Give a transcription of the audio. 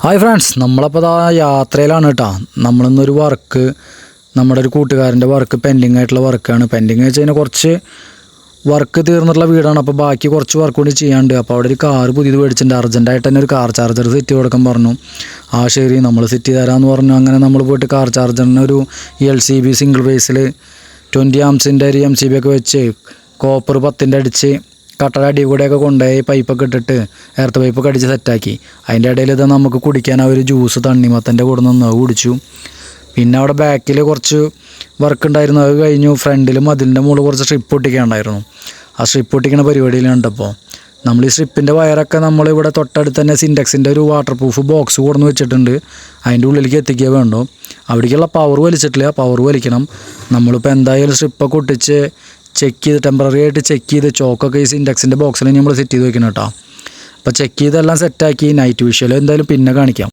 Hi friends, നമ്മളപ്പോൾ യാത്രയിലാണ് കേട്ടോ. നമ്മളിന്നൊരു വർക്ക്, നമ്മുടെ ഒരു കൂട്ടുകാരൻ്റെ വർക്ക് പെൻഡിങ് ആയിട്ടുള്ള വർക്കാണ്. പെൻഡിങ് വെച്ച് കഴിഞ്ഞാൽ കുറച്ച് വർക്ക് തീർന്നിട്ടുള്ള വീടാണ്. അപ്പോൾ ബാക്കി കുറച്ച് വർക്ക് കൂടി ചെയ്യാണ്ട്. അപ്പോൾ അവിടെ ഒരു കാറ് പുതിയത് മേടിച്ചിട്ടുണ്ട്. അർജൻറ്റായിട്ട് തന്നെ ഒരു കാർ ചാർജർ സെറ്റ് ചെയ്ത് കൊടുക്കാൻ പറഞ്ഞു. ശരി, നമ്മൾ സെറ്റ് ചെയ്ത് തരാമെന്ന് പറഞ്ഞു. അങ്ങനെ നമ്മൾ പോയിട്ട് കാർ ചാർജറിന് ഒരു LCB സിംഗിൾ ഫേസിൽ 20 ആംസിൻ്റെ ഒരു MCB ഒക്കെ വെച്ച് കോപ്പർ 10ൻ്റെ അടിച്ച് കട്ടയുടെ അടി കൂടെയൊക്കെ കൊണ്ടുപോയി പൈപ്പൊക്കെ ഇട്ടിട്ട് എർത്ത് പൈപ്പൊക്കെ അടിച്ച് സെറ്റാക്കി. അതിൻ്റെ ഇടയിൽ ഇത് നമുക്ക് കുടിക്കാൻ ആ ഒരു ജ്യൂസ് തണ്ണിമത്തൻ്റെ കൂടെ നിന്ന് കുടിച്ചു. പിന്നെ അവിടെ ബാക്കിൽ കുറച്ച് വർക്ക് ഉണ്ടായിരുന്നു, അത് കഴിഞ്ഞു. ഫ്രണ്ടിലും അതിൻ്റെ മുകളിൽ കുറച്ച് സ്ട്രിപ്പ് ഒട്ടിക്കാനുണ്ടായിരുന്നു. ആ സ്ട്രിപ്പ് ഒട്ടിക്കുന്ന പരിപാടിയിലുണ്ടപ്പോൾ നമ്മൾ ഈ സ്ട്രിപ്പിൻ്റെ വയറൊക്കെ നമ്മളിവിടെ തൊട്ടടുത്ത് തന്നെ സിൻറ്റക്സിൻ്റെ ഒരു വാട്ടർ പ്രൂഫ് ബോക്സ് കൊടുന്ന് വെച്ചിട്ടുണ്ട്. അതിൻ്റെ ഉള്ളിലേക്ക് എത്തിക്കുക വേണ്ടോ. അവിടേക്കുള്ള പവർ വലിച്ചിട്ടില്ല, പവർ വലിക്കണം. നമ്മളിപ്പോൾ എന്തായാലും സ്ട്രിപ്പൊക്കെ ഒട്ടിച്ച് ചെക്ക് ചെയ്ത് ടെമ്പററി ആയിട്ട് ചെക്ക് ചെയ്ത് ചോക്കൊക്കെ ഈ സിൻറ്റക്സിൻ്റെ ബോക്സിൽ നമ്മൾ സെറ്റ് ചെയ്ത് വെക്കണം കേട്ടോ. അപ്പോൾ ചെക്ക് ചെയ്തെല്ലാം സെറ്റാക്കി. നൈറ്റ് വിഷ്വൽ എന്തായാലും പിന്നെ കാണിക്കാം.